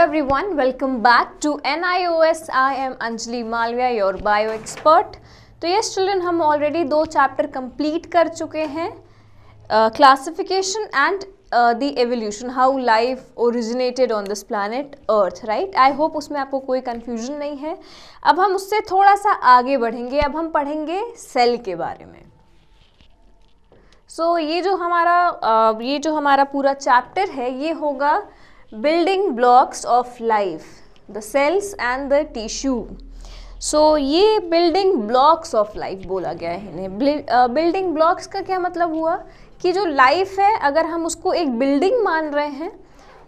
everyone, welcome back to NIOS. I am Anjali Malviya, your bio expert. तो yes children, हम already 2 chapter complete कर चुके हैं, classification and the evolution, how life originated on this planet earth, right. I hope उसमें आपको कोई confusion नहीं है. अब हम उससे थोड़ा सा आगे बढ़ेंगे. अब हम पढ़ेंगे सेल के बारे में. सो ये जो हमारा पूरा चैप्टर है ये होगा building blocks of life, the cells and the tissue. So ये बिल्डिंग ब्लॉक्स ऑफ लाइफ बोला गया है इन्हें. बिल्डिंग ब्लॉक्स का क्या मतलब हुआ कि जो लाइफ है अगर हम उसको एक बिल्डिंग मान रहे हैं,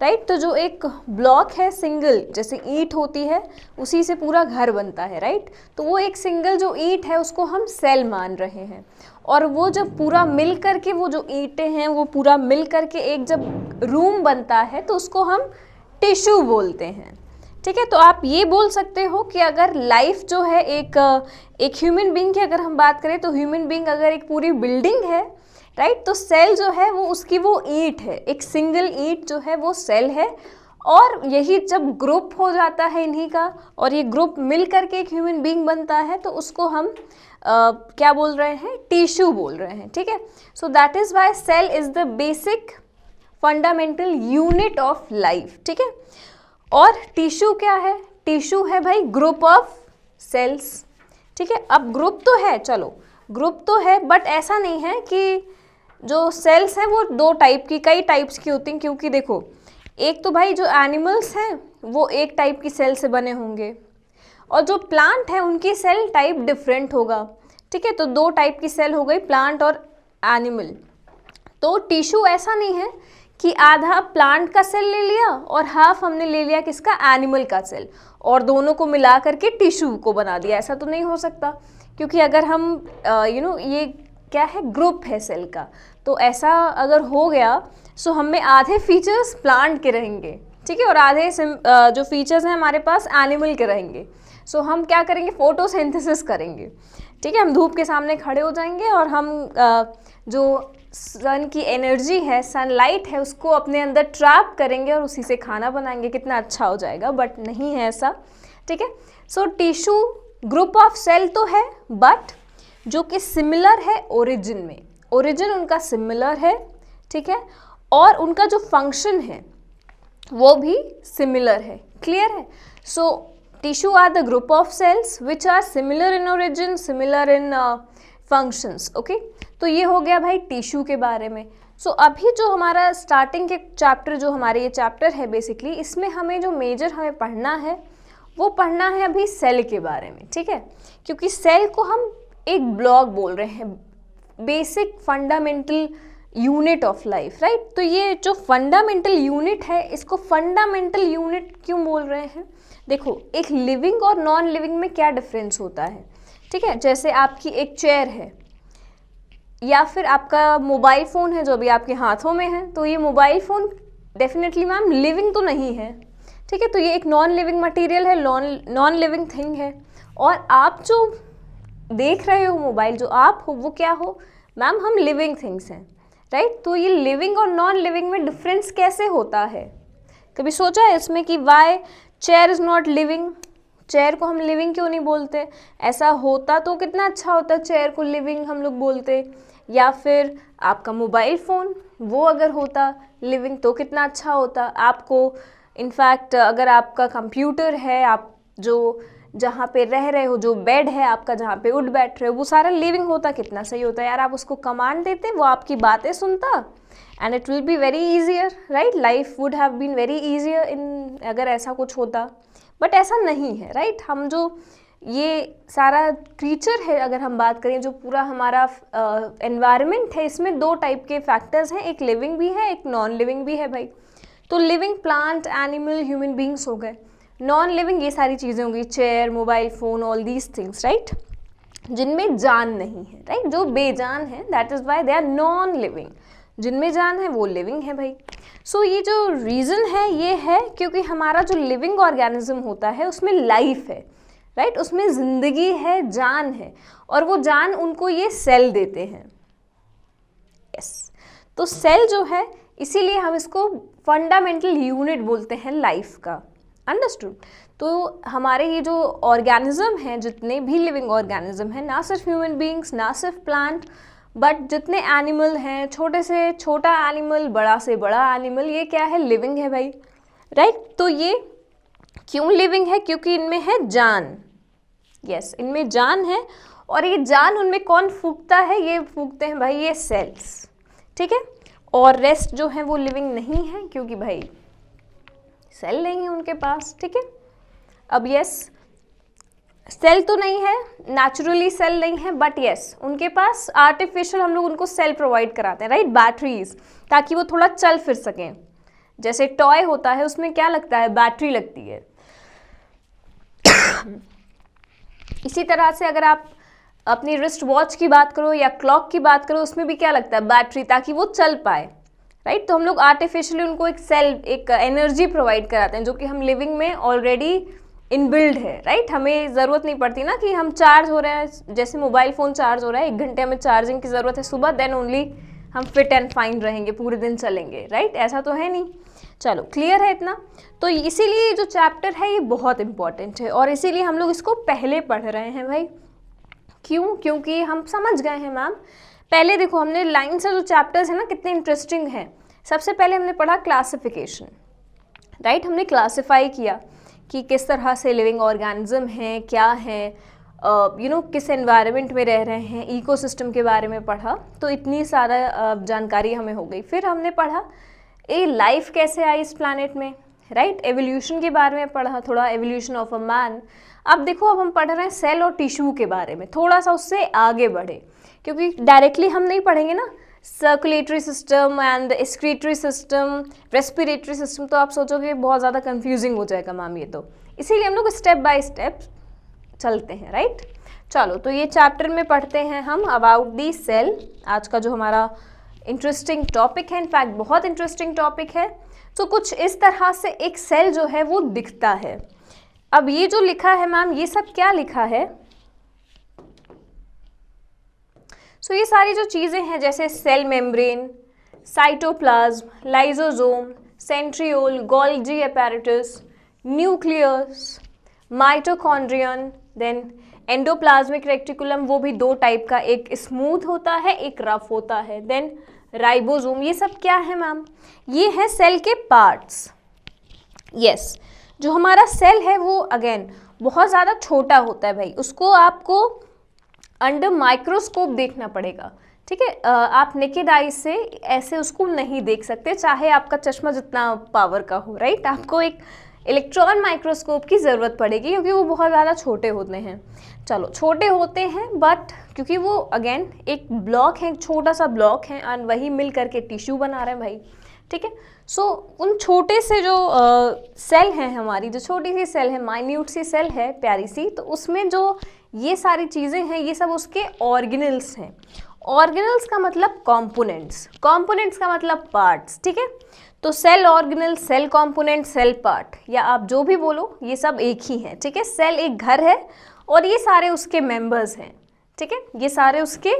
राइट, तो जो एक ब्लॉक है सिंगल, जैसे ईंट होती है उसी से पूरा घर बनता है, राइट, तो वो एक सिंगल जो ईंट है उसको हम सेल मान रहे हैं. और वो जब पूरा मिल करके, वो जो ईंटें हैं वो पूरा मिल करके एक जब रूम बनता है तो उसको हम टिश्यू बोलते हैं. ठीक है, तो आप ये बोल सकते हो कि अगर लाइफ जो है एक ह्यूमन बीइंग की अगर हम बात करें तो ह्यूमन बीइंग अगर एक पूरी बिल्डिंग है, राइट, तो सेल जो है वो उसकी वो ईंट है, एक सिंगल ईंट जो है वो सेल है. और यही जब ग्रुप हो जाता है इन्हीं का और ये ग्रुप मिल करके एक ह्यूमन बीइंग बनता है तो उसको हम क्या बोल रहे हैं, टिश्यू बोल रहे हैं. ठीक है, so that is why cell is the basic fundamental unit of life. ठीक है, और टिश्यू क्या है? टिश्यू है भाई ग्रुप ऑफ सेल्स. ठीक है, अब ग्रुप तो है, चलो ग्रुप तो है, बट ऐसा नहीं है कि जो सेल्स हैं वो 2 टाइप की, कई टाइप्स की होती हैं. क्योंकि देखो, एक तो भाई जो एनिमल्स हैं वो एक टाइप की सेल से बने होंगे और जो प्लांट है उनकी सेल टाइप डिफरेंट होगा. ठीक है, तो 2 टाइप की सेल हो गई, प्लांट और एनिमल. तो टिश्यू ऐसा नहीं है कि आधा प्लांट का सेल ले लिया और हाफ हमने ले लिया किसका, एनिमल का सेल, और दोनों को मिला करके टिश्यू को बना दिया. ऐसा तो नहीं हो सकता, क्योंकि अगर हम ये क्या है, ग्रुप है सेल का, तो ऐसा अगर हो गया सो हमें आधे फीचर्स प्लांट के रहेंगे, ठीक है, और आधे जो फीचर्स हैं हमारे पास एनिमल के रहेंगे. सो हम क्या करेंगे, फोटोसिंथेसिस करेंगे. ठीक है, हम धूप के सामने खड़े हो जाएंगे और हम जो सन की एनर्जी है, सनलाइट है, उसको अपने अंदर ट्रैप करेंगे और उसी से खाना बनाएंगे. कितना अच्छा हो जाएगा, बट नहीं है ऐसा. ठीक है, so tissue group of cell तो है, बट जो कि सिमिलर है ओरिजिन में, ओरिजिन उनका सिमिलर है. ठीक है, और उनका जो फंक्शन है वो भी सिमिलर है. क्लियर है? So tissue are the group of cells which are similar in origin, similar in functions. Okay, तो ये हो गया भाई टिश्यू के बारे में. सो अभी जो हमारा स्टार्टिंग के चैप्टर, जो हमारे ये चैप्टर है बेसिकली, इसमें हमें जो मेजर हमें पढ़ना है वो पढ़ना है अभी सेल के बारे में. ठीक है, क्योंकि सेल को हम एक ब्लॉक बोल रहे हैं, basic fundamental unit of life, right. तो ये जो फंडामेंटल यूनिट है, इसको फंडामेंटल यूनिट क्यों बोल रहे हैं? देखो, एक लिविंग और नॉन लिविंग में क्या डिफरेंस होता है. ठीक है, जैसे आपकी एक चेयर है या फिर आपका मोबाइल फ़ोन है जो अभी आपके हाथों में है, तो ये mobile phone definitely ma'am living तो नहीं है. ठीक है, तो ये एक नॉन लिविंग मटेरियल है, नॉन लिविंग थिंग है. और आप जो देख रहे हो मोबाइल, जो आप हो वो क्या हो मैम, हम लिविंग थिंग्स हैं, राइट. तो ये लिविंग और नॉन लिविंग में डिफरेंस कैसे होता है? कभी सोचा है इसमें कि why chair is not living? Chair को हम लिविंग क्यों नहीं बोलते? ऐसा होता तो कितना अच्छा होता, चेयर को लिविंग हम लोग बोलते. या फिर आपका मोबाइल फ़ोन, वो अगर होता लिविंग तो कितना अच्छा होता. आपको इनफैक्ट अगर आपका कंप्यूटर है, आप जो जहाँ पे रह रहे हो, जो बेड है आपका जहाँ पे उठ बैठ रहे हो, वो सारा लिविंग होता, कितना सही होता यार. आप उसको कमांड देते, वो आपकी बातें सुनता, and it will be very easier, right. Life would have been very easier in, अगर ऐसा कुछ होता, बट ऐसा नहीं है, राइट. हम जो ये सारा क्रीचर है, अगर हम बात करें, जो पूरा हमारा एनवायरनमेंट है, इसमें 2 टाइप के फैक्टर्स हैं, एक लिविंग भी है, एक नॉन लिविंग भी है भाई. तो living plant, animal, human beings हो गए. नॉन लिविंग ये सारी चीज़ें होंगी, chair, mobile phone, all these things, right, जिनमें जान नहीं है, राइट, जो बेजान है. That is why they are non living. जिनमें जान है वो लिविंग है भाई. सो ये जो रीज़न है ये है क्योंकि हमारा जो लिविंग ऑर्गेनिज्म होता है उसमें लाइफ है, राइट, उसमें ज़िंदगी है, जान है, और वो जान उनको ये सेल देते हैं. यस, तो सेल जो है, इसीलिए हम इसको फंडामेंटल यूनिट बोलते हैं लाइफ का. अंडरस्टूड। तो हमारे ये जो ऑर्गेनिज्म हैं, जितने भी लिविंग ऑर्गेनिज्म हैं, ना सिर्फ ह्यूमन बींग्स, ना सिर्फ प्लांट, बट जितने एनिमल हैं, छोटे से छोटा एनिमल, बड़ा से बड़ा एनिमल, ये क्या है, लिविंग है भाई, राइट। तो ये क्यों लिविंग है, क्योंकि इनमें है जान। यस, इनमें जान है, और ये जान उनमें कौन फूंकता है, ये फूंकते हैं भाई ये सेल्स, ठीक है। और रेस्ट जो है वो लिविंग नहीं है, क्योंकि भाई सेल नहीं है उनके पास, ठीक है। अब यस, सेल तो नहीं है, नेचुरली सेल नहीं है, बट यस उनके पास आर्टिफिशियल हम लोग उनको सेल प्रोवाइड कराते हैं, राइट, बैटरीज, ताकि वो थोड़ा चल फिर सकें। जैसे टॉय होता है, उसमें क्या लगता है, बैटरी लगती है। इसी तरह से अगर आप अपनी रिस्ट वॉच की बात करो या क्लॉक की बात करो, उसमें भी क्या लगता है, बैटरी, ताकि वो चल पाए, राइट। तो हम लोग आर्टिफिशियली उनको एक सेल, एक एनर्जी प्रोवाइड कराते हैं, जो कि हम लिविंग में ऑलरेडी इनबिल्ड है, राइट। हमें ज़रूरत नहीं पड़ती ना कि हम चार्ज हो रहे हैं, जैसे मोबाइल फ़ोन चार्ज हो रहा है, 1 घंटे हमें चार्जिंग की ज़रूरत है सुबह, देन ओनली हम फिट एंड फाइन रहेंगे, पूरे दिन चलेंगे, राइट, ऐसा तो है नहीं। चलो, क्लियर है इतना। तो इसीलिए जो चैप्टर है ये बहुत इंपॉर्टेंट है, और इसीलिए हम लोग इसको पहले पढ़ रहे हैं भाई। क्यों? क्योंकि हम समझ गए हैं मैम। पहले देखो, हमने लाइन से जो चैप्टर्स है ना, कितने इंटरेस्टिंग हैं। सबसे पहले हमने पढ़ा क्लासिफिकेशन, राइट। हमने क्लासिफाई किया कि किस तरह से लिविंग ऑर्गेनिज्म हैं, क्या हैं, किस एनवायरनमेंट में रह रहे हैं, इकोसिस्टम के बारे में पढ़ा। तो इतनी सारा जानकारी हमें हो गई। फिर हमने पढ़ा ये लाइफ कैसे आई इस प्लैनेट में, राइट। एवोल्यूशन के बारे में पढ़ा, थोड़ा एवोल्यूशन ऑफ अ मैन। अब देखो, अब हम पढ़ रहे हैं सेल और टिश्यू के बारे में, थोड़ा सा उससे आगे बढ़े, क्योंकि डायरेक्टली हम नहीं पढ़ेंगे ना। Circulatory system and excretory system, respiratory system, तो आप सोचोगे बहुत ज़्यादा कंफ्यूजिंग हो जाएगा मैम ये तो, इसीलिए हम लोग स्टेप बाय स्टेप चलते हैं, राइट। चलो, तो ये चैप्टर में पढ़ते हैं हम अबाउट दी सेल। आज का जो हमारा इंटरेस्टिंग टॉपिक है, इनफैक्ट बहुत इंटरेस्टिंग टॉपिक है। तो कुछ इस तरह से एक सेल जो है वो दिखता है। अब ये जो लिखा है मैम, ये सब क्या लिखा है, सो ये सारी जो चीज़ें हैं, जैसे cell membrane, cytoplasm, lysosome, centriole, Golgi apparatus, nucleus, mitochondrion, then endoplasmic reticulum, वो भी 2 टाइप का, एक स्मूथ होता है, एक रफ होता है, देन राइबोसोम। ये सब क्या है मैम, ये है सेल के पार्ट्स। यस, जो हमारा सेल है वो अगेन बहुत ज़्यादा छोटा होता है भाई, उसको आपको अंडर माइक्रोस्कोप देखना पड़ेगा, ठीक है। आप नेकेड आई से ऐसे उसको नहीं देख सकते, चाहे आपका चश्मा जितना पावर का हो, राइट। आपको एक इलेक्ट्रॉन माइक्रोस्कोप की ज़रूरत पड़ेगी, क्योंकि वो बहुत ज़्यादा छोटे होते हैं। चलो, छोटे होते हैं, बट क्योंकि वो अगेन एक ब्लॉक है, छोटा सा ब्लॉक है, और वही मिल करके टिश्यू बना रहे हैं भाई, ठीक है। सो उन छोटे से जो सेल हैं, हमारी जो छोटी सी सेल है, माइन्यूट सी सेल है, प्यारी सी, तो उसमें जो ये सारी चीज़ें हैं, ये सब उसके ऑर्गेनल्स हैं। ऑर्गेनल्स का मतलब कॉम्पोनेंट्स, कॉम्पोनेंट्स का मतलब पार्ट्स, ठीक है। तो cell organelle, cell component, cell part, या आप जो भी बोलो, ये सब एक ही हैं, ठीक है। सेल एक घर है, और ये सारे उसके मेंबर्स हैं, ठीक है। ये सारे उसके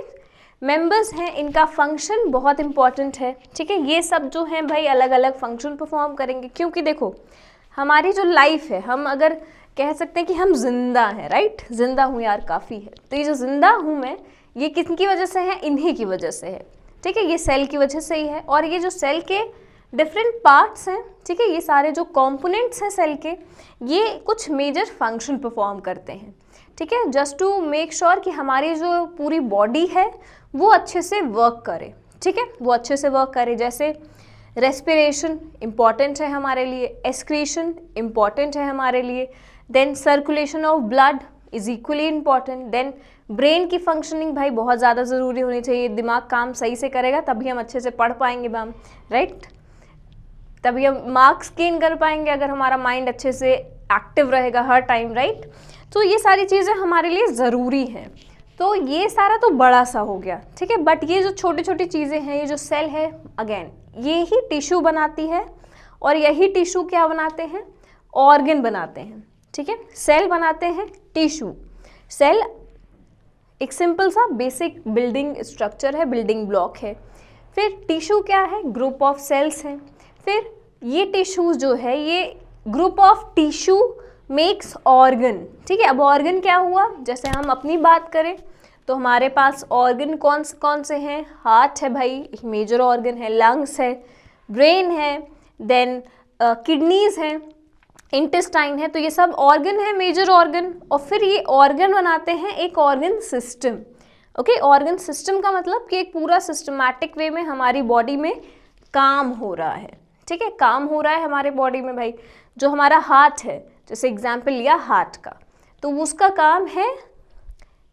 मेंबर्स हैं, इनका फंक्शन बहुत इंपॉर्टेंट है, ठीक है। ये सब जो हैं भाई अलग अलग फंक्शन परफॉर्म करेंगे, क्योंकि देखो हमारी जो लाइफ है, हम अगर कह सकते हैं कि हम जिंदा हैं, राइट। जिंदा हूँ यार, काफ़ी है। तो ये जो जिंदा हूँ मैं, ये किसकी वजह से है, इन्हीं की वजह से है, ठीक है। ये सेल की वजह से ही है, और ये जो सेल के डिफरेंट पार्ट्स हैं, ठीक है, ये सारे जो कंपोनेंट्स हैं सेल के, ये कुछ मेजर फंक्शन परफॉर्म करते हैं, ठीक है, जस्ट टू मेक श्योर कि हमारी जो पूरी बॉडी है वो अच्छे से वर्क करे, ठीक है, वो अच्छे से वर्क करे। जैसे रेस्पिरेशन इम्पॉर्टेंट है हमारे लिए, एक्सक्रीशन इम्पॉर्टेंट है हमारे लिए, then circulation of blood is equally important, then brain की फंक्शनिंग भाई बहुत ज़्यादा ज़रूरी होनी चाहिए। दिमाग काम सही से करेगा तभी हम अच्छे से पढ़ पाएंगे मैम, राइट। तभी हम मार्क्स गेन कर पाएंगे, अगर हमारा माइंड अच्छे से एक्टिव रहेगा हर टाइम, राइट। तो ये सारी चीज़ें हमारे लिए ज़रूरी हैं। तो ये सारा तो बड़ा सा हो गया, ठीक है। बट ये जो छोटी छोटी चीज़ें हैं, ये जो सेल है, अगेन ये ही टिश्यू बनाती है, और यही टिश्यू क्या बनाते हैं, ऑर्गन बनाते हैं, ठीक है। सेल बनाते हैं टिश्यू। सेल एक सिंपल सा बेसिक बिल्डिंग स्ट्रक्चर है, बिल्डिंग ब्लॉक है। फिर टिश्यू क्या है, ग्रुप ऑफ सेल्स हैं। फिर ये टिश्यूज़ जो है, ये group of tissue makes organ. ठीक है, अब ऑर्गन क्या हुआ, जैसे हम अपनी बात करें तो हमारे पास ऑर्गन कौन से हैं, हार्ट है भाई, एक मेजर ऑर्गन है, लंग्स है, ब्रेन है, देन किडनीज हैं, इंटेस्टाइन है, तो ये सब ऑर्गन है, मेजर ऑर्गन। और फिर ये ऑर्गन बनाते हैं एक organ system. Okay, organ system का मतलब कि एक पूरा सिस्टमैटिक वे में हमारी बॉडी में काम हो रहा है। ठीक है, काम हो रहा है हमारे बॉडी में भाई। जो हमारा हार्ट है, जैसे एग्जाम्पल लिया हार्ट का, तो उसका काम है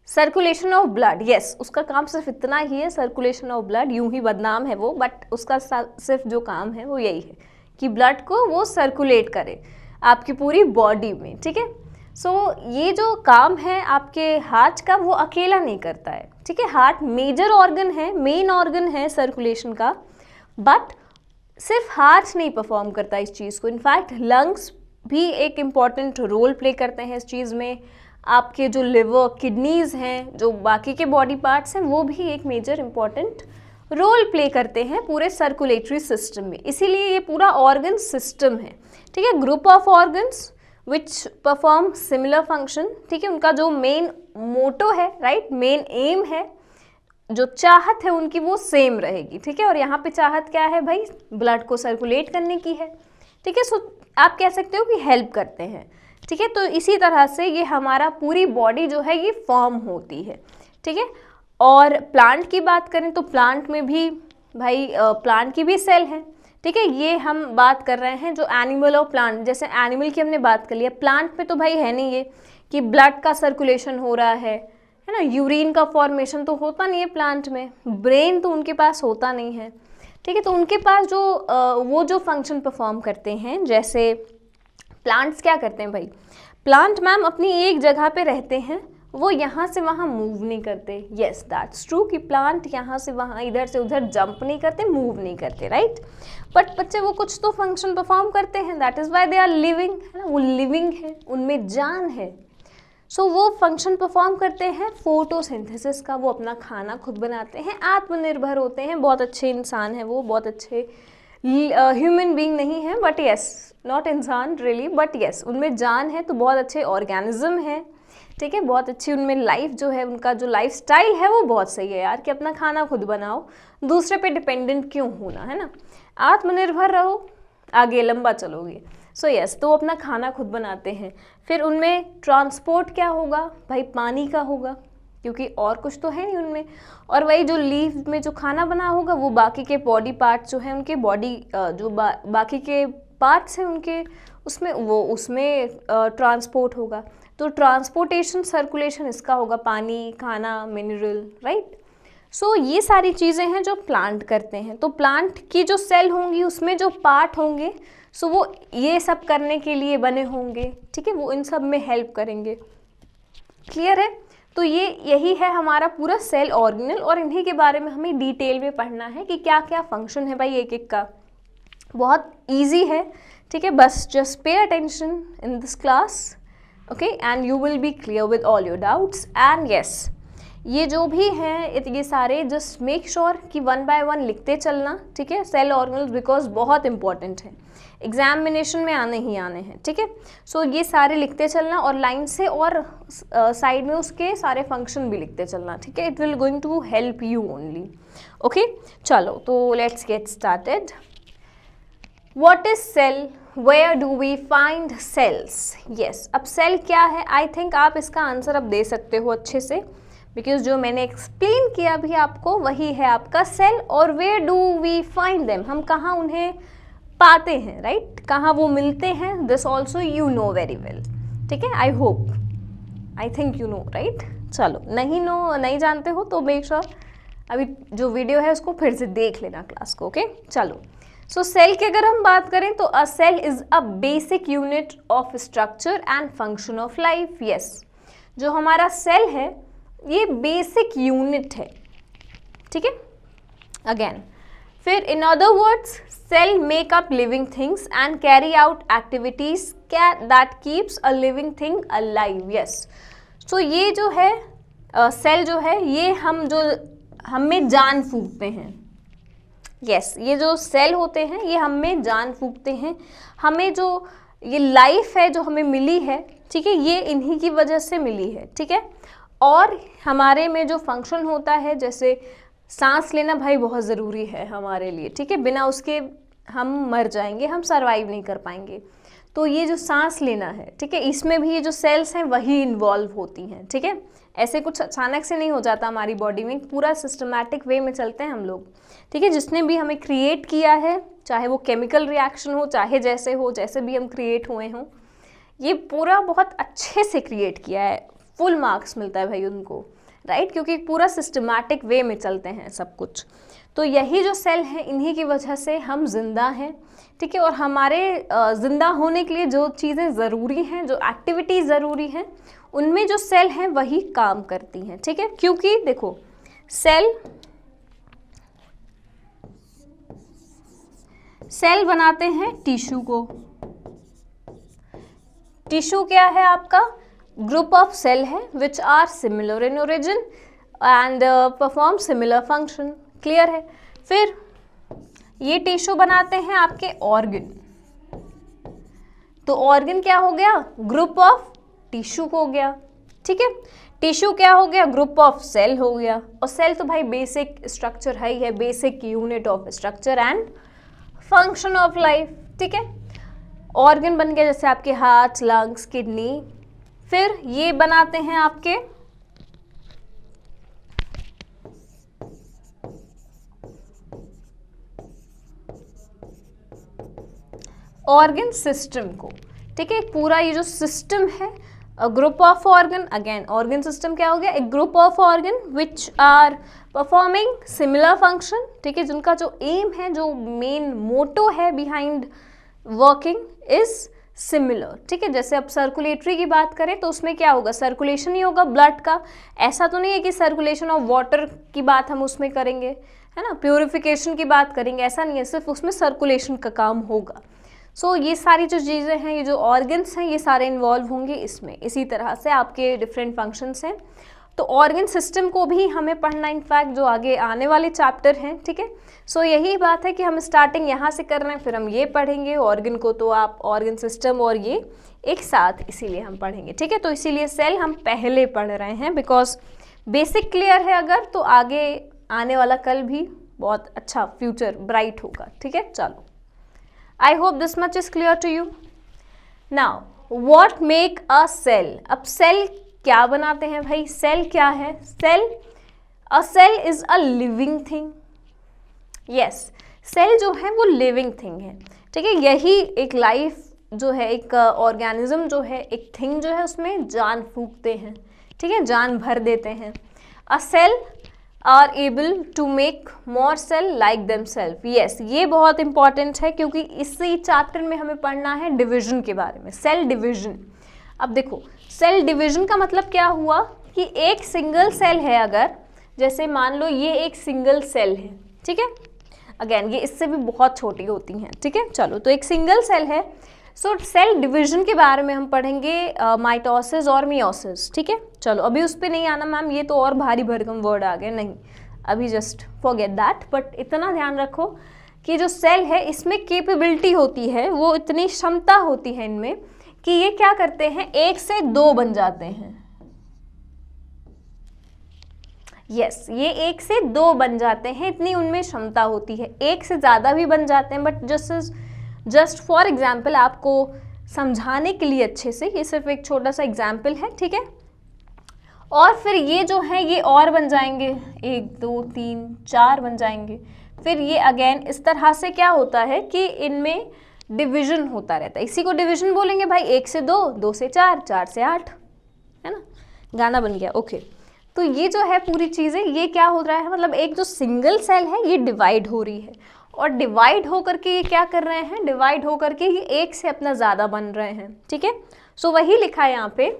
सर्कुलेशन ऑफ ब्लड। यस, उसका काम सिर्फ इतना ही है, सर्कुलेशन ऑफ ब्लड। यूं ही बदनाम है वो, बट उसका सिर्फ जो काम है वो यही है कि ब्लड को वो सर्कुलेट करे आपकी पूरी बॉडी में। ठीक है, सो ये जो काम है आपके हार्ट का वो अकेला नहीं करता है। ठीक है, हार्ट मेजर ऑर्गन है, मेन ऑर्गन है सर्कुलेशन का, बट सिर्फ हार्ट नहीं परफॉर्म करता इस चीज़ को। इनफैक्ट लंग्स भी एक इम्पॉर्टेंट रोल प्ले करते हैं इस चीज़ में। आपके जो लिवर, किडनीज़ हैं, जो बाकी के बॉडी पार्ट्स हैं, वो भी एक मेजर इम्पॉर्टेंट रोल प्ले करते हैं पूरे सर्कुलेटरी सिस्टम में। इसीलिए ये पूरा ऑर्गन सिस्टम है। ठीक है, group of organs which perform similar function. ठीक है, उनका जो मेन मोटो है, राइट, मेन एम है, जो चाहत है उनकी वो सेम रहेगी। ठीक है, और यहाँ पे चाहत क्या है भाई, ब्लड को सर्कुलेट करने की है। ठीक है, सो आप कह सकते हो कि हेल्प करते हैं। ठीक है, तो इसी तरह से ये हमारा पूरी बॉडी जो है ये फॉर्म होती है। ठीक है, और प्लांट की बात करें तो प्लांट में भी भाई प्लांट की भी सेल हैं। ठीक है, ये हम बात कर रहे हैं जो एनिमल और प्लांट, जैसे एनिमल की हमने बात कर लिया, प्लांट में तो भाई है नहीं ये कि ब्लड का सर्कुलेशन हो रहा है ना, यूरिन का फॉर्मेशन तो होता नहीं है प्लांट में, ब्रेन तो उनके पास होता नहीं है। ठीक है, तो उनके पास जो वो जो फंक्शन परफॉर्म करते हैं, जैसे प्लांट्स क्या करते हैं भाई, प्लांट मैम अपनी एक जगह पे रहते हैं, वो यहाँ से वहाँ मूव नहीं करते। येस, दैट्स ट्रू कि प्लांट यहाँ से वहाँ, इधर से उधर जंप नहीं करते, मूव नहीं करते, राइट। बट बच्चे वो कुछ तो फंक्शन परफॉर्म करते हैं, that is why they are living, है ना, वो लिविंग है, उनमें जान है। सो वो फंक्शन परफॉर्म करते हैं फोटोसिंथेसिस का, वो अपना खाना खुद बनाते हैं, आत्मनिर्भर होते हैं, बहुत अच्छे इंसान हैं वो, बहुत अच्छे ह्यूमन बीइंग नहीं है, बट येस, नॉट इंसान रियली, बट येस, उनमें जान है, तो बहुत अच्छे ऑर्गेनिज्म है। ठीक है, बहुत अच्छी उनमें लाइफ जो है, उनका जो लाइफ स्टाइल है वो बहुत सही है यार, कि अपना खाना खुद बनाओ, दूसरे पे डिपेंडेंट क्यों होना, है ना, आत्मनिर्भर रहो, आगे लंबा चलोगे। सो यस, तो अपना खाना खुद बनाते हैं। फिर उनमें ट्रांसपोर्ट क्या होगा भाई, पानी का होगा, क्योंकि और कुछ तो है नहीं उनमें। और वही जो लीव में जो खाना बना होगा वो बाकी के बॉडी पार्ट्स जो हैं उनके बॉडी जो बाकी के पार्ट्स हैं उनके, उसमें ट्रांसपोर्ट होगा। तो ट्रांसपोर्टेशन, सर्कुलेशन इसका होगा, पानी, खाना, मिनरल, राइट। सो ये सारी चीज़ें हैं जो प्लांट करते हैं। तो प्लांट की जो सेल होंगी उसमें जो पार्ट होंगे, सो वो ये सब करने के लिए बने होंगे। ठीक है, वो इन सब में हेल्प करेंगे। क्लियर है, तो ये यही है हमारा पूरा सेल ऑर्गेनल, और इन्हीं के बारे में हमें डिटेल में पढ़ना है कि क्या क्या फंक्शन है भाई एक एक का। बहुत इजी है। ठीक है, बस just pay attention in this class, okay, and you will be clear with all your doubts. And yes, ये जो भी हैं ये सारे जस्ट मेक श्योर कि 1 बाय 1 लिखते चलना। ठीक है, सेल ऑर्गेनल बिकॉज बहुत इंपॉर्टेंट है, एग्जामिनेशन में आने ही आने हैं। ठीक है, सो ये सारे लिखते चलना, और लाइन से और साइड में उसके सारे फंक्शन भी लिखते चलना। ठीक है, it will going to help you only. Okay, चलो तो let's get started. What is cell, where do we find cells. Yes, अब सेल क्या है, आई थिंक आप इसका आंसर अब दे सकते हो अच्छे से, बिकॉज जो मैंने एक्सप्लेन किया भी आपको वही है आपका सेल। और where do we find them, हम कहाँ उन्हें पाते हैं, राइट, कहाँ वो मिलते हैं, this also you know very well. ठीक है, I hope, I think you know, right. चलो, नहीं जानते हो तो मेक श्योर अभी जो वीडियो है उसको फिर से देख लेना क्लास को। ओके, चलो। सो सेल की अगर हम बात करें तो a cell is a basic unit of structure and function of life. Yes, जो हमारा सेल है ये बेसिक यूनिट है। ठीक है, अगेन, फिर in other words cell make up living things and carry out activities that keeps a living thing alive. Yes, so ये जो है सेल जो है ये हम में जान फूंकते हैं। यस, ये जो सेल होते हैं ये हम में जान फूंकते हैं, हमें जो ये लाइफ है जो हमें मिली है, ठीक है, ये इन्हीं की वजह से मिली है, ठीक है। और हमारे में जो फंक्शन होता है, जैसे सांस लेना भाई बहुत ज़रूरी है हमारे लिए, ठीक है, बिना उसके हम मर जाएंगे, हम सरवाइव नहीं कर पाएंगे। तो ये जो सांस लेना है, ठीक है, इसमें भी ये जो सेल्स हैं वही इन्वॉल्व होती हैं, ठीक है। ऐसे कुछ अचानक से नहीं हो जाता हमारी बॉडी में, पूरा सिस्टमैटिक वे में चलते हैं हम लोग, ठीक है। जिसने भी हमें क्रिएट किया है, चाहे वो केमिकल रिएक्शन हो, चाहे जैसे हो, जैसे भी हम क्रिएट हुए हों, ये पूरा बहुत अच्छे से क्रिएट किया है, फुल मार्क्स मिलता है भाई उनको, राइट, क्योंकि पूरा सिस्टमैटिक वे में चलते हैं सब कुछ। तो यही जो सेल हैं, इन्हीं की वजह से हम जिंदा हैं, ठीक है। और हमारे जिंदा होने के लिए जो चीज़ें ज़रूरी हैं, जो एक्टिविटीज़ ज़रूरी हैं, उनमें जो सेल हैं वही काम करती हैं, ठीक है। क्योंकि देखो सेल बनाते हैं टिश्यू को। टिश्यू क्या है आपका? ग्रुप ऑफ सेल है which are similar in origin and perform similar function, clear है। फिर ये टिश्यू बनाते हैं आपके ऑर्गन। तो ऑर्गन क्या हो गया? ग्रुप ऑफ टिश्यू हो गया, ठीक है। टिश्यू क्या हो गया? ग्रुप ऑफ सेल हो गया। और सेल तो भाई बेसिक स्ट्रक्चर है ही है, basic unit of structure and function of life, ठीक है। ऑर्गन बन गया जैसे आपके हार्ट, लंग्स, किडनी। फिर ये बनाते हैं आपके ऑर्गन सिस्टम को, ठीक है। पूरा ये जो सिस्टम है, group of organ, again organ system क्या हो गया? एक group of organ which are performing similar function, ठीक है, जिनका जो एम है, जो मेन मोटो है बिहाइंड वर्किंग इज सिमिलर, ठीक है। जैसे अब सर्कुलेटरी की बात करें तो उसमें क्या होगा? सर्कुलेशन ही होगा ब्लड का। ऐसा तो नहीं है कि सर्कुलेशन ऑफ वाटर की बात हम उसमें करेंगे, है ना, प्योरिफिकेशन की बात करेंगे, ऐसा नहीं है, सिर्फ उसमें सर्कुलेशन का काम होगा। सो ये सारी जो चीज़ें हैं, ये जो ऑर्गन्स हैं, ये सारे इन्वॉल्व होंगे इसमें। इसी तरह से आपके डिफरेंट फंक्शंस हैं। तो ऑर्गन सिस्टम को भी हमें पढ़ना, इनफैक्ट जो आगे आने वाले चैप्टर हैं, ठीक है। सो यही बात है कि हम स्टार्टिंग यहाँ से कर रहे हैं, फिर हम ये पढ़ेंगे ऑर्गन को, तो आप ऑर्गन सिस्टम और ये एक साथ इसीलिए हम पढ़ेंगे, ठीक है। तो इसीलिए सेल हम पहले पढ़ रहे हैं, बिकॉज बेसिक क्लियर है अगर, तो आगे आने वाला कल भी बहुत अच्छा फ्यूचर ब्राइट होगा, ठीक है। चलो, I hope this much is clear to you. Now what make a cell? अब सेल क्या बनाते हैं भाई? सेल क्या है? A cell is a living thing. Yes, cell जो है वो लिविंग थिंग है, ठीक है। यही एक लाइफ जो है, एक ऑर्गेनिज्म जो है, एक थिंग जो है, उसमें जान फूंकते हैं, ठीक है, जान भर देते हैं। A cell are able to make more cell like themselves. Yes, ये बहुत इंपॉर्टेंट है क्योंकि इसी चैप्टर में हमें पढ़ना है डिविजन के बारे में, सेल डिविजन। अब देखो, सेल डिवीजन का मतलब क्या हुआ कि एक सिंगल सेल है, अगर जैसे मान लो ये एक सिंगल सेल है, ठीक है, अगेन ये इससे भी बहुत छोटी होती हैं, ठीक है। चलो, तो एक सिंगल सेल है। सो सेल डिवीजन के बारे में हम पढ़ेंगे माइटोसिस और मियोसिस, ठीक है। चलो, अभी उस पर नहीं आना मैम, ये तो और भारी भरकम वर्ड आ गए, नहीं, अभी जस्ट फॉरगेट दैट। बट इतना ध्यान रखो कि जो सेल है इसमें कैपेबिलिटी होती है, वो इतनी क्षमता होती है इनमें कि ये क्या करते हैं, 1 से 2 बन जाते हैं। यस, ये 1 से 2 बन जाते हैं, इतनी उनमें क्षमता होती है। 1 से ज़्यादा भी बन जाते हैं, बट जस्ट फॉर एग्जाम्पल, आपको समझाने के लिए अच्छे से, ये सिर्फ एक छोटा सा एग्जाम्पल है, ठीक है। और फिर ये जो है ये और बन जाएंगे, 1 2 3 4 बन जाएंगे। फिर ये अगेन इस तरह से क्या होता है कि इनमें डिवीजन होता रहता है। इसी को डिवीजन बोलेंगे भाई, 1 से 2, 2 से 4, 4 से 8, है ना, गाना बन गया, ओके। तो ये जो है पूरी चीज़ें, ये क्या हो रहा है, मतलब एक जो सिंगल सेल है ये डिवाइड हो रही है, और डिवाइड होकर के ये क्या कर रहे हैं, डिवाइड होकर के ये 1 से अपना ज़्यादा बन रहे हैं, ठीक है। सो वही लिखा है यहाँ पे,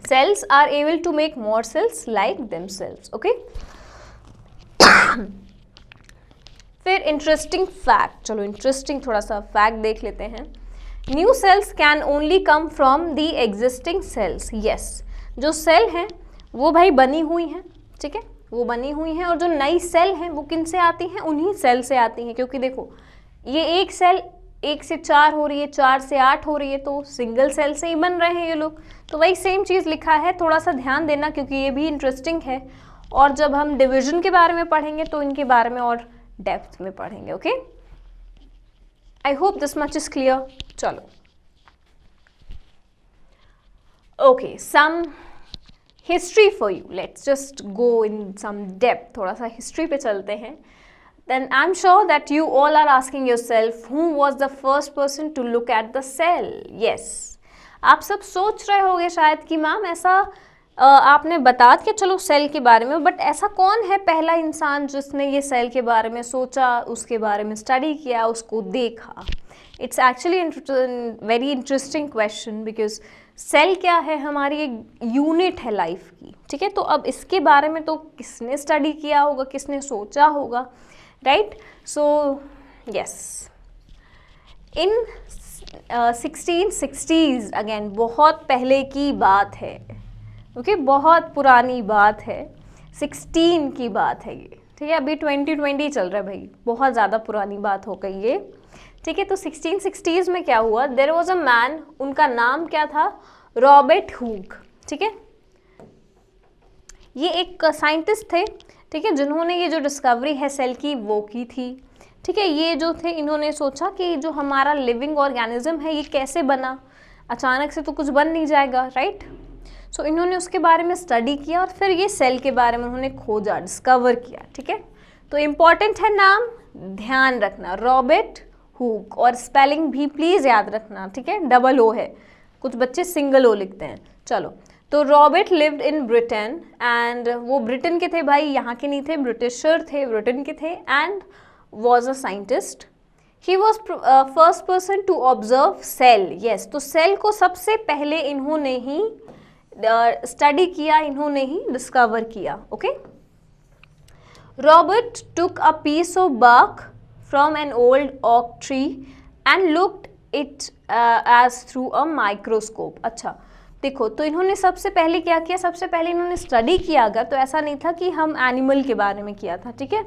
cells are able to make more cells like themselves, okay. फिर इंटरेस्टिंग फैक्ट, चलो इंटरेस्टिंग थोड़ा सा फैक्ट देख लेते हैं। New cells can only come from the existing cells. Yes, जो सेल हैं वो भाई बनी हुई हैं, ठीक है, वो बनी हुई हैं, और जो नई सेल हैं वो किन से आती हैं, उन्हीं सेल से आती हैं। क्योंकि देखो, ये एक सेल 1 से 4 हो रही है, 4 से 8 हो रही है, तो सिंगल सेल से ही बन रहे हैं ये लोग। तो वही सेम चीज़ लिखा है, थोड़ा सा ध्यान देना क्योंकि ये भी इंटरेस्टिंग है। और जब हम डिवीजन के बारे में पढ़ेंगे तो इनके बारे में और डेप्थ में पढ़ेंगे। Okay, I hope this much is clear. चलो, okay, some history for you, let's just go in some depth, थोड़ा सा हिस्ट्री पे चलते हैं। Then I'm sure that you all are asking yourself, who was the first person to look at the cell? Yes, आप सब सोच रहे होंगे शायद कि मैम ऐसा आपने बता के चलो सेल के बारे में, बट ऐसा कौन है पहला इंसान जिसने ये सेल के बारे में सोचा, उसके बारे में स्टडी किया, उसको देखा? It's actually very interesting question, because cell क्या है, हमारी एक यूनिट है लाइफ की, ठीक है। तो अब इसके बारे में तो किसने स्टडी किया होगा, किसने सोचा होगा, राइट? सो यस, इन 1660s, अगेन बहुत पहले की बात है, ओके, बहुत पुरानी बात है, 16 की बात है ये, ठीक है। अभी 2020 चल रहा है भाई, बहुत ज़्यादा पुरानी बात हो गई ये, ठीक है। तो 1660s में क्या हुआ, देयर वॉज अ मैन, उनका नाम क्या था, रॉबर्ट हुक, ठीक है। ये एक साइंटिस्ट थे, ठीक है, जिन्होंने ये जो डिस्कवरी है सेल की वो की थी, ठीक है। ये जो थे, इन्होंने सोचा कि जो हमारा लिविंग ऑर्गेनिज्म है ये कैसे बना, अचानक से तो कुछ बन नहीं जाएगा, राइट? सो इन्होंने उसके बारे में स्टडी किया और फिर ये सेल के बारे में उन्होंने खोजा, डिस्कवर किया, ठीक है। तो इम्पॉर्टेंट है नाम, ध्यान रखना, रॉबर्ट हुक, और स्पेलिंग भी प्लीज़ याद रखना, ठीक है, डबल ओ है, कुछ बच्चे सिंगल ओ लिखते हैं। चलो, तो Robert lived in Britain, and वो ब्रिटेन के थे भाई, यहाँ के नहीं थे, ब्रिटिशर थे, ब्रिटेन के थे, and was a scientist. He was first person to observe cell, yes. तो सेल को सबसे पहले इन्होंने ही स्टडी किया, इन्होंने ही डिस्कवर किया, okay. Robert took a piece of bark from an old oak tree and looked it as through a microscope। अच्छा, देखो, तो इन्होंने सबसे पहले क्या किया, सबसे पहले इन्होंने स्टडी किया, अगर तो ऐसा नहीं था कि हम एनिमल के बारे में किया था, ठीक है,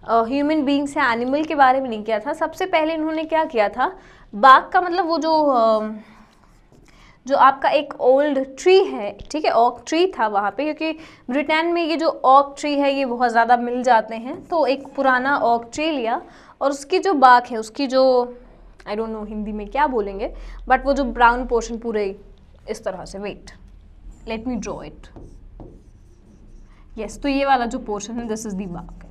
ह्यूमन बींग्स या एनिमल के बारे में नहीं किया था। सबसे पहले इन्होंने क्या किया था, बाग का मतलब वो जो आपका एक ओल्ड ट्री है, ठीक है, ओक ट्री था वहाँ पे, क्योंकि ब्रिटेन में ये जो ओक ट्री है ये बहुत ज़्यादा मिल जाते हैं, तो एक पुराना ओक ट्री लिया और उसकी जो बाग है, उसकी जो, आई डोंट नो हिंदी में क्या बोलेंगे, बट वो जो ब्राउन पोर्शन पूरे इस तरह से, wait, let me draw it, yes, तो ये वाला जो पोर्शन है, this is the bark,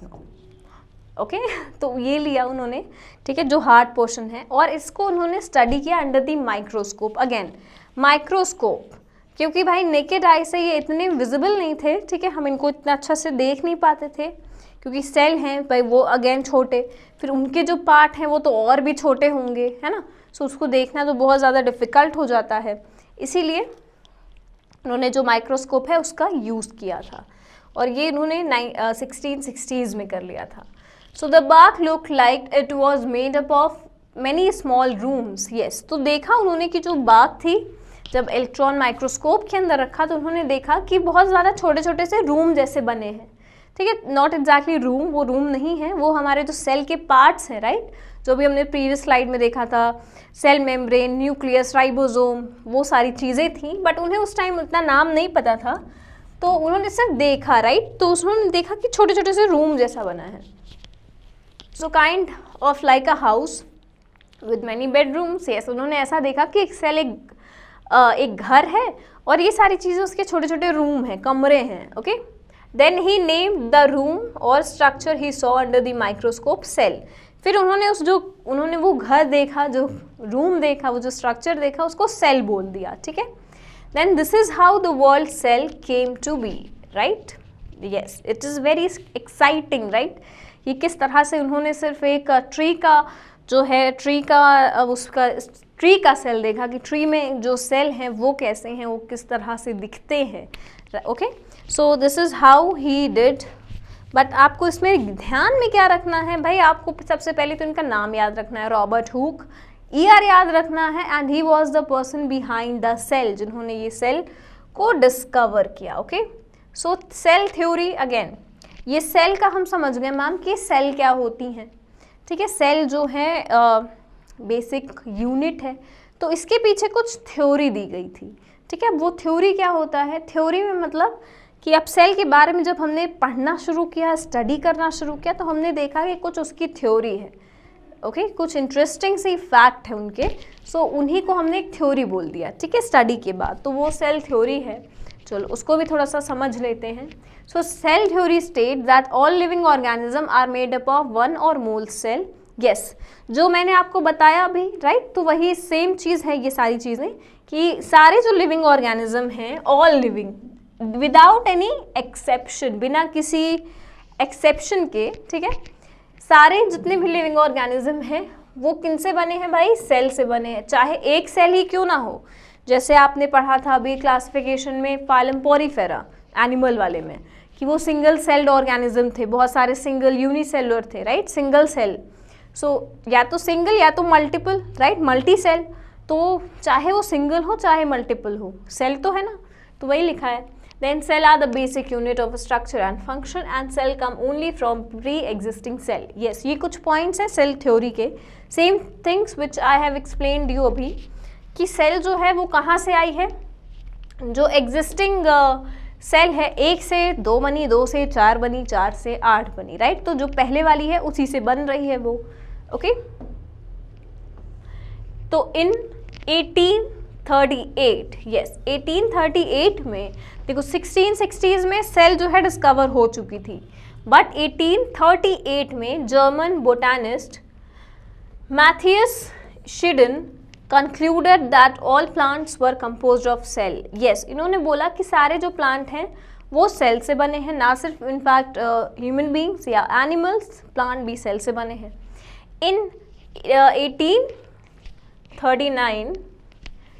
okay. तो ये लिया उन्होंने, ठीक है, जो हार्ड पोर्शन है, और इसको उन्होंने स्टडी किया under the microscope. Again microscope, क्योंकि भाई नेकेड आई से ये इतने विजिबल नहीं थे, ठीक है, हम इनको इतना अच्छा से देख नहीं पाते थे, क्योंकि सेल हैं भाई वो अगेन छोटे, फिर उनके जो पार्ट हैं वो तो और भी छोटे होंगे, है ना। सो उसको देखना तो बहुत ज़्यादा डिफ़िकल्ट हो जाता है, इसीलिए उन्होंने जो माइक्रोस्कोप है उसका यूज़ किया था, और ये इन्होंने 1660s में कर लिया था। So the Bagh look like it was made up of many small rooms, yes. तो देखा उन्होंने कि जो बाग थी, जब इलेक्ट्रॉन माइक्रोस्कोप के अंदर रखा तो उन्होंने देखा कि बहुत ज़्यादा छोटे छोटे से रूम जैसे बने हैं, ठीक है, नॉट एग्जैक्टली रूम, वो रूम नहीं है, वो हमारे जो सेल के पार्ट्स हैं, राइट, जो भी हमने प्रीवियस स्लाइड में देखा था, सेल मेम्ब्रेन, न्यूक्लियस, राइबोसोम, वो सारी चीज़ें थी, बट उन्हें उस टाइम उतना नाम नहीं पता था, तो उन्होंने सिर्फ देखा, राइट, तो उन्होंने देखा कि छोटे छोटे से रूम जैसा बना है। So kind of like a house with many bedrooms, yes. उन्होंने ऐसा देखा कि एक सेल एक घर है और ये सारी चीज़ें उसके छोटे छोटे रूम हैं, कमरे हैं, okay. Then he named the room और structure he saw under the microscope cell. फिर उन्होंने वो घर देखा, जो रूम देखा, वो जो स्ट्रक्चर देखा, उसको सेल बोल दिया, ठीक है। Then this is how the world cell came to be, right, yes, it is very exciting, right. ये किस तरह से उन्होंने सिर्फ एक ट्री का जो है, ट्री का सेल देखा कि ट्री में जो सेल हैं वो कैसे हैं, वो किस तरह से दिखते हैं, okay. So this is how he did, but आपको इसमें ध्यान में क्या रखना है भाई, आपको सबसे पहले तो इनका नाम याद रखना है, रॉबर्ट हुक, ईयर याद रखना है, and he was the person behind the cell, जिन्होंने ये सेल को डिस्कवर किया, okay. So cell theory, again ये सेल का हम समझ गए मैम कि सेल क्या होती हैं, ठीक है। सेल जो है बेसिक यूनिट है, तो इसके पीछे कुछ थ्योरी दी गई थी, ठीक है। वो थ्योरी क्या होता है, थ्योरी में मतलब कि अब सेल के बारे में जब हमने पढ़ना शुरू किया, स्टडी करना शुरू किया, तो हमने देखा कि कुछ उसकी थ्योरी है, ओके, कुछ इंटरेस्टिंग सी फैक्ट है उनके, सो उन्हीं को हमने एक थ्योरी बोल दिया, ठीक है, स्टडी के बाद, तो वो सेल थ्योरी है। चलो उसको भी थोड़ा सा समझ लेते हैं। So cell theory state that all living organism are made up of one or more cell. Yes, जो मैंने आपको बताया अभी, राइट, तो वही सेम चीज़ है ये सारी चीज़ें, कि सारे जो लिविंग ऑर्गेनिज्म हैं, all living without any exception, बिना किसी एक्सेप्शन के, ठीक है, सारे जितने भी लिविंग ऑर्गेनिज्म हैं वो किनसे बने हैं भाई, सेल से बने हैं, चाहे एक सेल ही क्यों ना हो। जैसे आपने पढ़ा था अभी क्लासिफिकेशन में फाइलम पोरीफेरा एनिमल वाले में, कि वो सिंगल सेल्ड ऑर्गेनिज्म थे, बहुत सारे सिंगल यूनिसेलुलर थे, राइट, सिंगल सेल। सो या तो सिंगल या तो मल्टीपल, राइट, मल्टी सेल, तो चाहे वो सिंगल हो चाहे मल्टीपल हो, सेल तो है ना, तो वही लिखा है। Then cell are the basic unit of structure and function and cell come only from pre-existing cell. Yes, ये कुछ points हैं cell theory के, same things which I have explained you अभी, कि cell जो है वो कहाँ से आई है, जो existing सेल है, 1 से 2 बनी, 2 से 4 बनी, 4 से 8 बनी, राइट, तो जो पहले वाली है उसी से बन रही है वो, ओके। तो इन 1838, यस 1838 में देखो 1660s में सेल जो है डिस्कवर हो चुकी थी, बट 1838 में German botanist Matthias Schleiden concluded that all plants were composed of cell. Yes, इन्होंने बोला कि सारे जो प्लांट हैं वो सेल से बने हैं, ना सिर्फ इनफैक्ट ह्यूमन बींग्स या एनिमल्स, प्लांट भी सेल से बने हैं। In 1839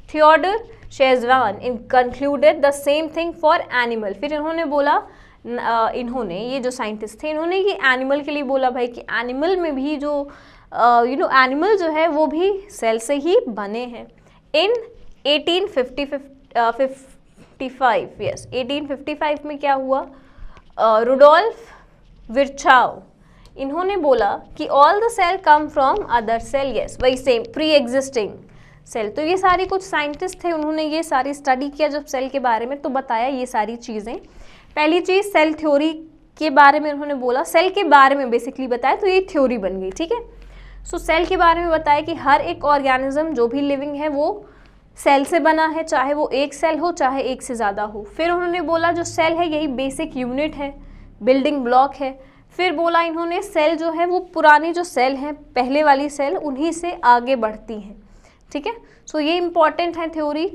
Theodor Schwann concluded the same thing for animal. फिर इन्होंने बोला, इन्होंने ये जो साइंटिस्ट थे इन्होंने ये एनिमल के लिए बोला भाई कि एनिमल में भी जो एनिमल जो है वो भी सेल से ही बने हैं। इन 1855, यस 1855 में क्या हुआ, रुडोल्फ विर्चाउ इन्होंने बोला कि all the cell come from other cell, yes वही सेम प्री एग्जिस्टिंग सेल। तो ये सारी कुछ साइंटिस्ट थे, उन्होंने ये सारी स्टडी किया जब सेल के बारे में, तो बताया ये सारी चीज़ें। पहली चीज़ सेल थ्योरी के बारे में उन्होंने बोला, सेल के बारे में बेसिकली बताया, तो ये थ्योरी बन गई, ठीक है। सो सेल के बारे में बताया कि हर एक ऑर्गेनिज्म जो भी लिविंग है वो सेल से बना है, चाहे वो एक सेल हो चाहे एक से ज़्यादा हो। फिर उन्होंने बोला जो सेल है यही बेसिक यूनिट है, बिल्डिंग ब्लॉक है। फिर बोला इन्होंने सेल जो है वो पुरानी जो सेल हैं, पहले वाली सेल, उन्हीं से आगे बढ़ती हैं, ठीक है। सो ये इम्पॉर्टेंट है थ्योरी,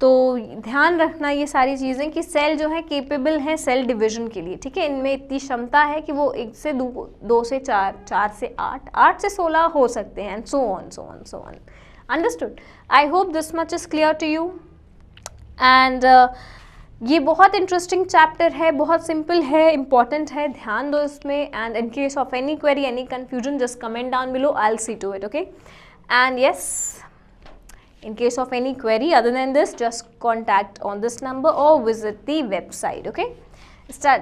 तो ध्यान रखना ये सारी चीज़ें कि सेल जो है केपेबल हैं सेल डिवीजन के लिए, ठीक है। इनमें इतनी क्षमता है कि वो 1 से 2 से 4, 4 से 8, 8 से 16 हो सकते हैं, and so on. Understood? I hope this much is clear to you. And ये बहुत इंटरेस्टिंग चैप्टर है, बहुत सिंपल है, इंपॉर्टेंट है, ध्यान दो इसमें। And in case of any query, any confusion, just comment down below, I will see to it, okay. And yes, in case of any query other than this, just contact on this number or visit the website, okay.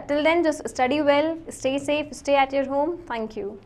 Till then, just study well, stay safe, stay at your home. Thank you.